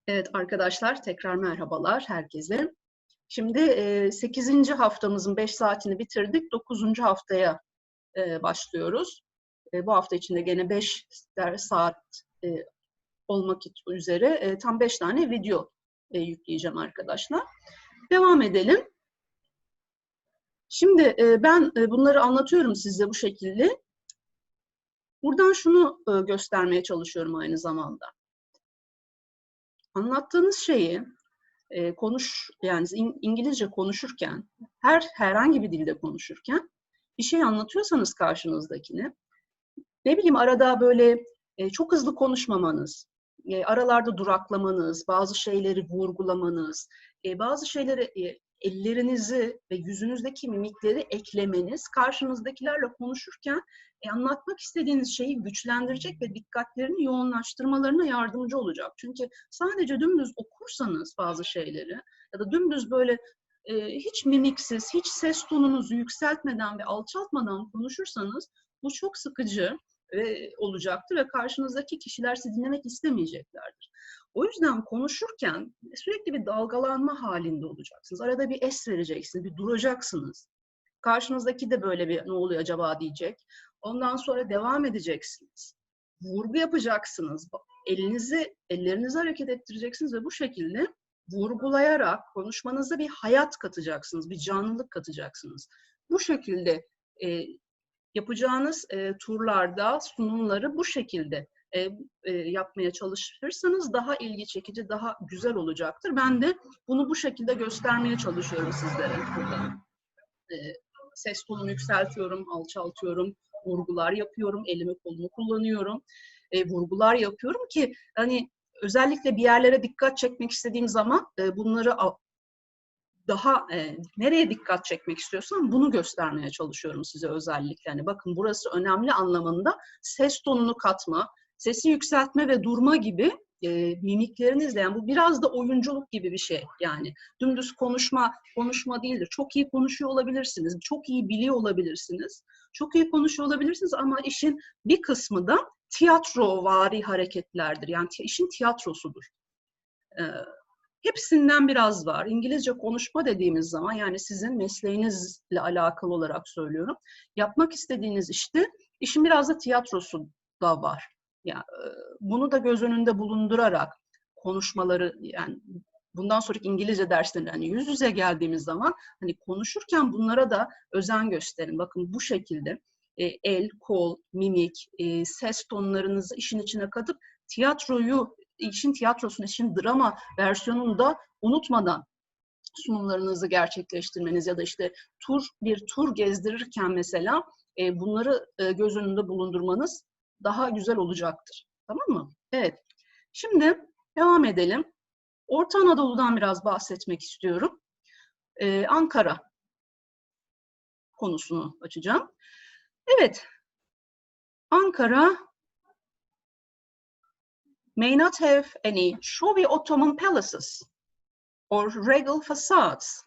Evet arkadaşlar, tekrar merhabalar herkese. Şimdi 8. haftamızın 5 saatini bitirdik. 9. haftaya başlıyoruz. Bu hafta içinde gene 5 saat olmak üzere tam 5 tane video yükleyeceğim arkadaşlar. Devam edelim. Şimdi ben bunları anlatıyorum size bu şekilde. Buradan şunu göstermeye çalışıyorum aynı zamanda. Anlattığınız şeyi yani İngilizce konuşurken, herhangi bir dilde konuşurken bir şey anlatıyorsanız karşınızdakine, ne bileyim arada böyle çok hızlı konuşmamanız, aralarda duraklamanız, bazı şeyleri vurgulamanız, bazı şeyleri ellerinizi ve yüzünüzdeki mimikleri eklemeniz, karşınızdakilerle konuşurken anlatmak istediğiniz şeyi güçlendirecek ve dikkatlerini yoğunlaştırmalarına yardımcı olacak. Çünkü sadece dümdüz okursanız bazı şeyleri ya da dümdüz böyle hiç mimiksiz, hiç ses tonunuzu yükseltmeden ve alçaltmadan konuşursanız bu çok sıkıcı olacaktır ve karşınızdaki kişiler sizi dinlemek istemeyeceklerdir. O yüzden konuşurken sürekli bir dalgalanma halinde olacaksınız. Arada bir es vereceksiniz, bir duracaksınız. Karşınızdaki de böyle bir ne oluyor acaba diyecek. Ondan sonra devam edeceksiniz. Vurgu yapacaksınız. Ellerinizi hareket ettireceksiniz ve bu şekilde vurgulayarak konuşmanıza bir hayat katacaksınız, bir canlılık katacaksınız. Bu şekilde yapacağınız turlarda sunumları bu şekilde yapmaya çalışırsanız daha ilgi çekici, daha güzel olacaktır. Ben de bunu bu şekilde göstermeye çalışıyorum sizlere burada. Ses tonumu yükseltiyorum, alçaltıyorum, vurgular yapıyorum, elimi kolumu kullanıyorum, vurgular yapıyorum ki hani özellikle bir yerlere dikkat çekmek istediğim zaman bunları daha nereye dikkat çekmek istiyorsam bunu göstermeye çalışıyorum size özellikle. Yani bakın burası önemli anlamında ses tonunu katma, sesi yükseltme ve durma gibi mimiklerinizle, yani bu biraz da oyunculuk gibi bir şey. Yani dümdüz konuşma değildir. Çok iyi konuşuyor olabilirsiniz, çok iyi biliyor olabilirsiniz, çok iyi konuşuyor olabilirsiniz ama işin bir kısmı da tiyatrovari hareketlerdir. Yani işin tiyatrosudur. Hepsinden biraz var. İngilizce konuşma dediğimiz zaman, yani sizin mesleğinizle alakalı olarak söylüyorum. Yapmak istediğiniz işte işin biraz da tiyatrosu da var. Yani bunu da göz önünde bulundurarak konuşmaları, yani bundan sonraki İngilizce derslerinde hani yüz yüze geldiğimiz zaman hani konuşurken bunlara da özen gösterin. Bakın bu şekilde el, kol, mimik, ses tonlarınızı işin içine katıp işin tiyatrosunu, işin drama versiyonunu da unutmadan sunumlarınızı gerçekleştirmeniz ya da işte bir tur gezdirirken mesela bunları göz önünde bulundurmanız daha güzel olacaktır. Tamam mı? Evet. Şimdi devam edelim. Orta Anadolu'dan biraz bahsetmek istiyorum. Ankara konusunu açacağım. Evet. Ankara may not have any showy Ottoman palaces or regal facades.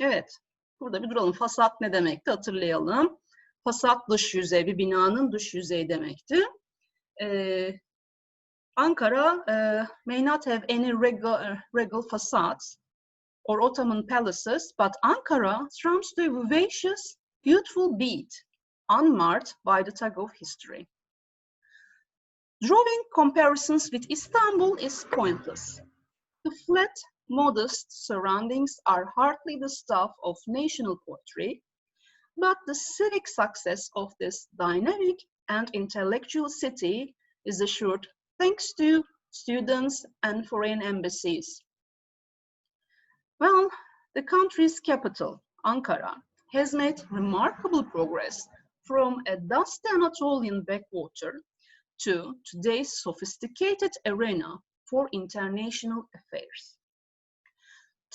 Evet, burada bir duralım. Fasat ne demekti? Hatırlayalım. Fasat dış yüzey, bir binanın dış yüzeyi demekti. Ankara may not have any regal facades or Ottoman palaces, but Ankara thrums to a vivacious, beautiful beat, unmarred by the tug of history. Drawing comparisons with Istanbul is pointless. The flat, modest surroundings are hardly the stuff of national poetry, but the civic success of this dynamic and intellectual city is assured thanks to students and foreign embassies. Well, the country's capital, Ankara, has made remarkable progress from a dusty Anatolian backwater to today's sophisticated arena for international affairs.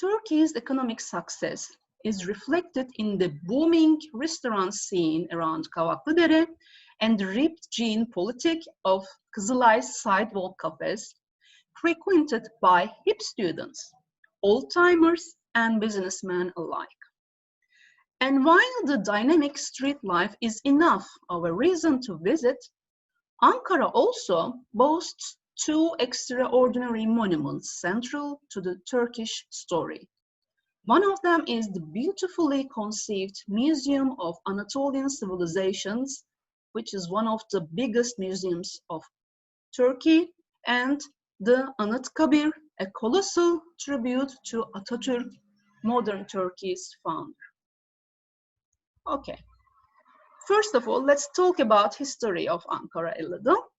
Turkey's economic success is reflected in the booming restaurant scene around Kavaklıdere and the ripped jean politic of Kızılay's sidewalk cafes, frequented by hip students, old-timers, and businessmen alike. And while the dynamic street life is enough of a reason to visit, Ankara also boasts two extraordinary monuments central to the Turkish story. One of them is the beautifully conceived Museum of Anatolian Civilizations, which is one of the biggest museums of Turkey, and the Anıtkabir, a colossal tribute to Atatürk, modern Turkey's founder. Okay. First of all, let's talk about history of Ankara a little.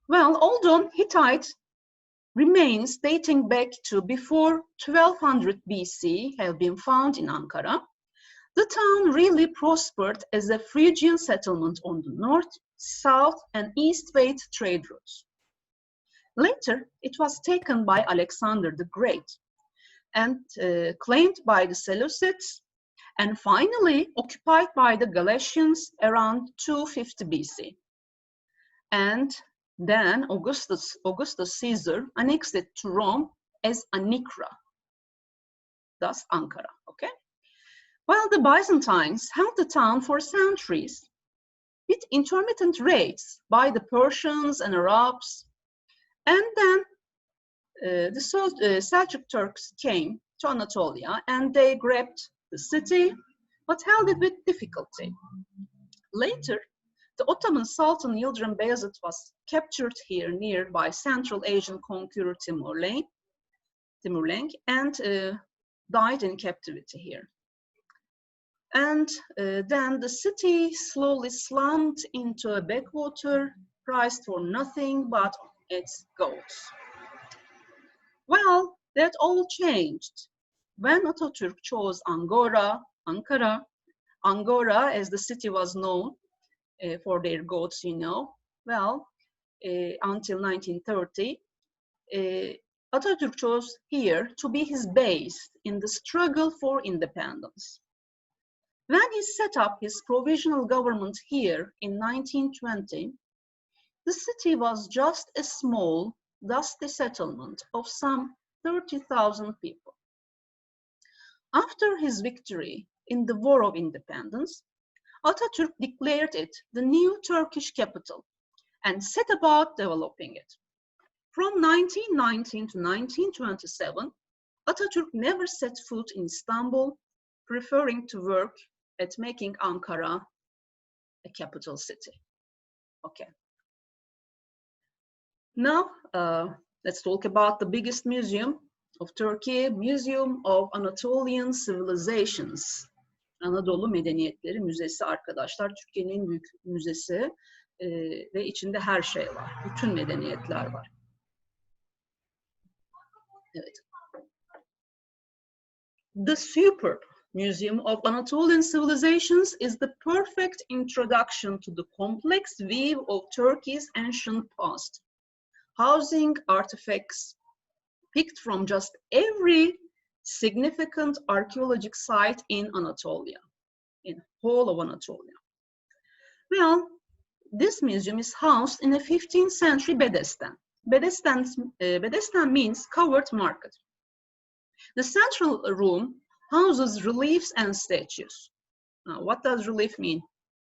Well, although Hittite remains dating back to before 1200 BC have been found in Ankara, the town really prospered as a Phrygian settlement on the north, south, and east-west trade routes. Later, it was taken by Alexander the Great and claimed by the Seleucids, and finally occupied by the Galatians around 250 BC. And then Augustus Caesar annexed it to Rome as Anikra, thus Ankara, okay? While the Byzantines held the town for centuries, with intermittent raids by the Persians and Arabs, and then the Seljuk Turks came to Anatolia and they grabbed the city, but held it with difficulty. Later, the Ottoman Sultan Yildirim Beyazıt was captured here near by Central Asian conqueror Timur Lenk and died in captivity here. And then the city slowly slumped into a backwater, prized for nothing but its gold. Well, that all changed when Atatürk chose Ankara, as the city was known for their goats, you know. Well, until 1930, Atatürk chose here to be his base in the struggle for independence. When he set up his provisional government here in 1920, the city was just a small, dusty settlement of some 30,000 people. After his victory in the War of Independence, Atatürk declared it the new Turkish capital and set about developing it. From 1919 to 1927, Atatürk never set foot in Istanbul, preferring to work at making Ankara a capital city. Okay. Now, let's talk about the biggest museum of Turkey, Museum of Anatolian Civilizations. Anadolu Medeniyetleri Müzesi arkadaşlar. Türkiye'nin en büyük müzesi ve içinde her şey var. Bütün medeniyetler var. Evet. The superb Museum of Anatolian Civilizations is the perfect introduction to the complex view of Turkey's ancient past, housing artifacts picked from just every significant archaeological site in Anatolia, in whole of Anatolia. Well, this museum is housed in a 15th century Bedestan. Bedestan means covered market. The central room houses reliefs and statues. Now, what does relief mean?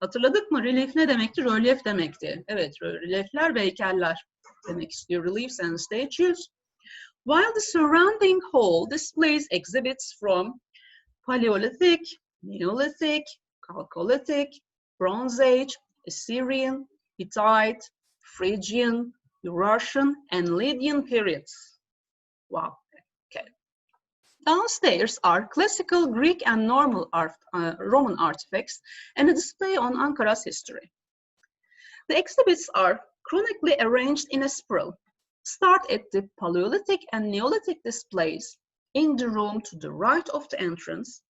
Hatırladık mı? Relief ne demekti? Rölyef demekti. Evet, rölyefler ve heykeller demek istiyor. Reliefs and statues. While the surrounding hall displays exhibits from Paleolithic, Neolithic, Chalcolithic, Bronze Age, Assyrian, Hittite, Phrygian, Eurasian, and Lydian periods. Wow. Okay. Downstairs are classical Greek and Roman artifacts and a display on Ankara's history. The exhibits are chronically arranged in a spiral. Start at the Paleolithic and Neolithic displays in the room to the right of the entrance,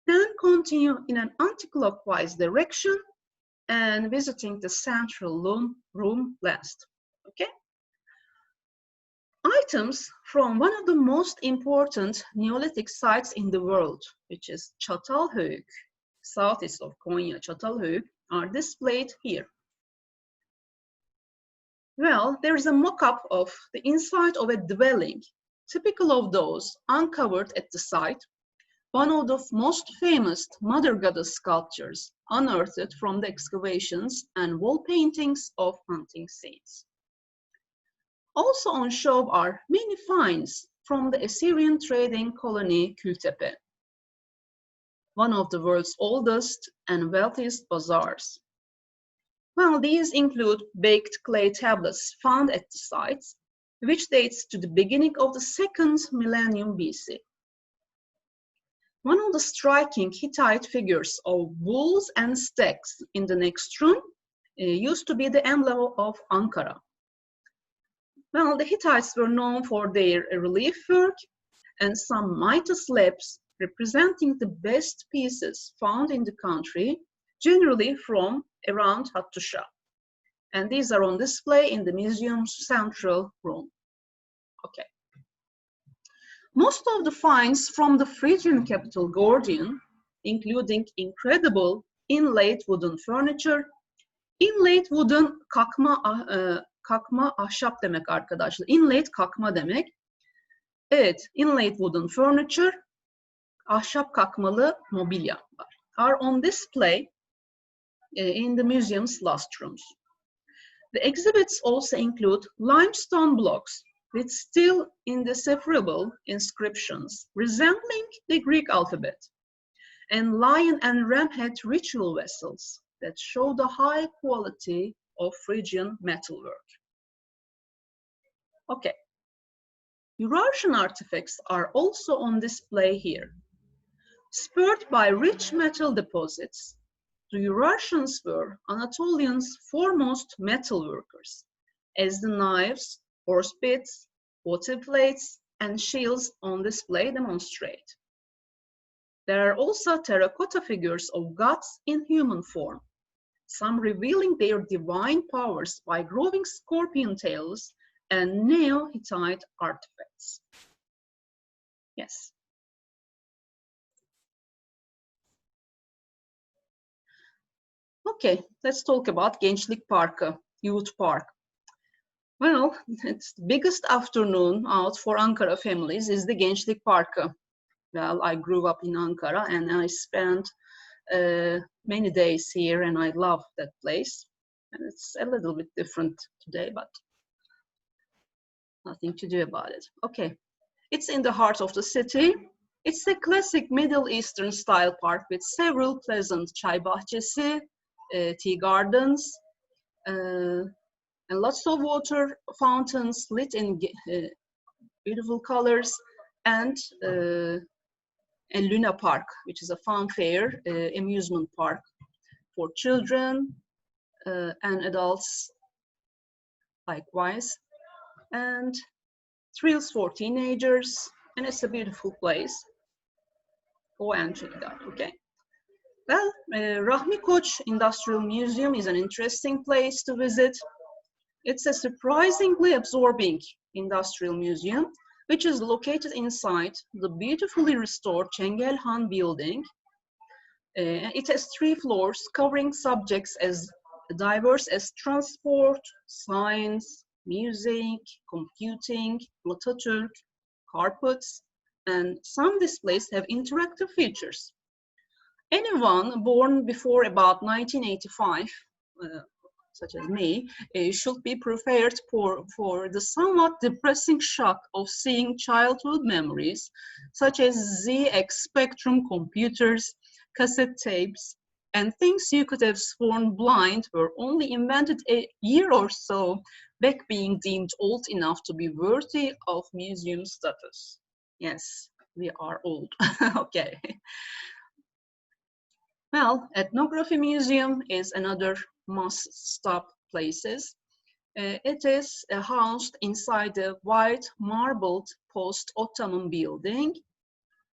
then continue in an anti-clockwise direction and visiting the central room last. Okay? Items from one of the most important Neolithic sites in the world, which is Çatalhöyük, southeast of Konya, Çatalhöyük, are displayed here. Well, there is a mock-up of the inside of a dwelling, typical of those uncovered at the site, one of the most famous mother goddess sculptures unearthed from the excavations and wall paintings of hunting scenes. Also on show are many finds from the Assyrian trading colony Kültepe, one of the world's oldest and wealthiest bazaars. Well, these include baked clay tablets found at the site, which dates to the beginning of the second millennium BC. One of the striking Hittite figures of bulls and stags in the next room used to be the emblem of Ankara. Well, the Hittites were known for their relief work and some mitre slabs representing the best pieces found in the country, generally from around Hattusha. And these are on display in the museum's central room. Okay. Most of the finds from the Phrygian capital Gordion, including incredible inlaid wooden furniture, inlaid wooden kakma ahşap demek arkadaşlar. Inlaid kakma demek. Evet, inlaid wooden furniture, ahşap kakmalı mobilya are on display in the museum's last rooms. The exhibits also include limestone blocks with still indecipherable inscriptions resembling the Greek alphabet, and lion and ram-head ritual vessels that show the high quality of Phrygian metalwork. Okay, Eurasian artifacts are also on display here. Spurred by rich metal deposits, the Eurasians were Anatolia's foremost metal workers, as the knives, horse bits, water plates, and shields on display demonstrate. There are also terracotta figures of gods in human form, some revealing their divine powers by growing scorpion tails and Neo-Hittite artifacts. Yes. Okay, let's talk about Gençlik Parkı, Youth Park. Well, it's the biggest afternoon out for Ankara families is the Gençlik Parkı. Well, I grew up in Ankara and I spent many days here and I love that place. And it's a little bit different today, but nothing to do about it. Okay, it's in the heart of the city. It's a classic Middle Eastern style park with several pleasant çay bahçesi, tea gardens, and lots of water fountains lit in beautiful colors, and a Luna Park, which is a fun fair amusement park for children and adults likewise, and thrills for teenagers, and it's a beautiful place. Go and check it out, okay? Well, Rahmi Koç Industrial Museum is an interesting place to visit. It's a surprisingly absorbing industrial museum, which is located inside the beautifully restored Çengelhan building. It has 3 floors covering subjects as diverse as transport, science, music, computing, Atatürk, carpets, and some displays have interactive features. Anyone born before about 1985, such as me, should be prepared for the somewhat depressing shock of seeing childhood memories, such as ZX Spectrum computers, cassette tapes, and things you could have sworn blind were only invented a year or so back, being deemed old enough to be worthy of museum status. Yes, we are old. Okay. Well, Ethnography Museum is another must-stop places. It is housed inside a white marbled post-Ottoman building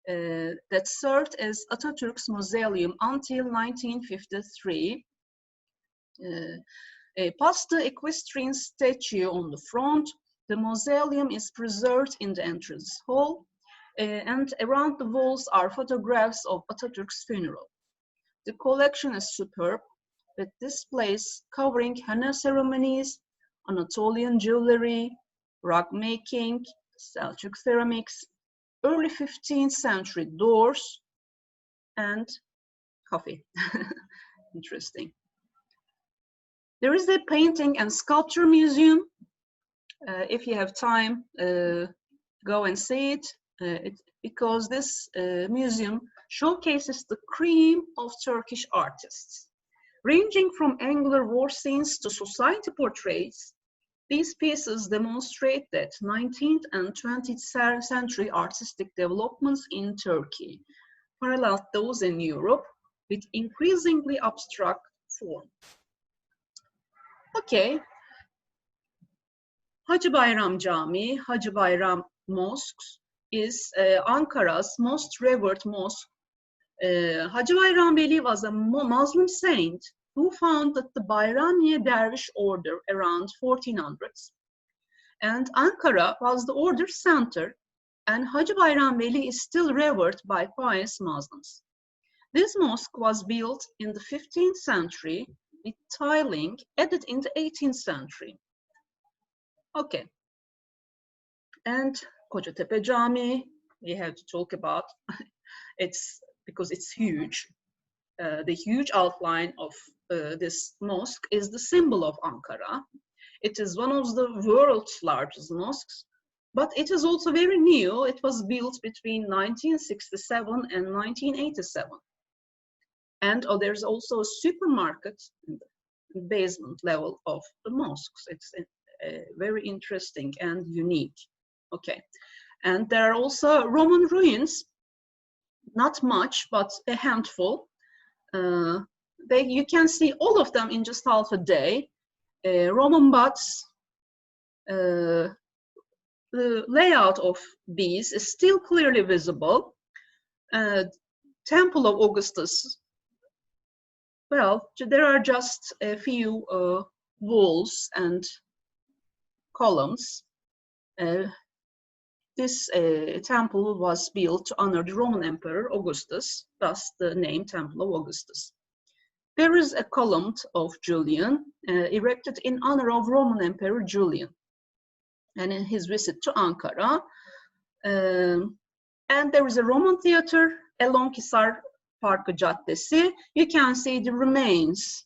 that served as Atatürk's mausoleum until 1953. Past the equestrian statue on the front, the mausoleum is preserved in the entrance hall, and around the walls are photographs of Atatürk's funeral. The collection is superb, with displays covering henna ceremonies, Anatolian jewelry, rug making, Selçuk ceramics, early 15th century doors, and coffee. Interesting. There is a painting and sculpture museum If you have time, go and see it, because this museum showcases the cream of Turkish artists. Ranging from angular war scenes to society portraits, these pieces demonstrate that 19th and 20th century artistic developments in Turkey paralleled those in Europe with increasingly abstract form. Okay. Hacı Bayram Camii, Hacı Bayram Mosque, is Ankara's most revered mosque. Hacı Bayram Veli was a Muslim saint who founded the Bayramiye Dervish order around 1400s. And Ankara was the order's center, and Hacı Bayram Veli is still revered by pious Muslims. This mosque was built in the 15th century with tiling added in the 18th century. Okay. And Kocatepe Cami, we have to talk about. It's because it's huge. The huge outline of this mosque is the symbol of Ankara. It is one of the world's largest mosques, but it is also very new. It was built between 1967 and 1987. And there's also a supermarket in the basement level of the mosques. It's very interesting and unique. Okay, and there are also Roman ruins, not much, but a handful. You can see all of them in just half a day. Roman baths, the layout of these is still clearly visible. Temple of Augustus, well, there are just a few walls and columns. This temple was built to honor the Roman Emperor Augustus, thus the name Temple of Augustus. There is a column of Julian erected in honor of Roman Emperor Julian and in his visit to Ankara. And there is a Roman theater along Hisar Parkı Caddesi. You can see the remains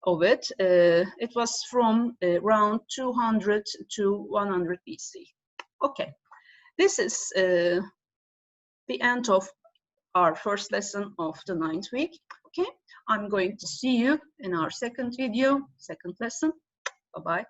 of it. It was from around 200 to 100 BC. Okay, this is the end of our first lesson of the 9th week. Okay, I'm going to see you in our second video, second lesson. Bye-bye.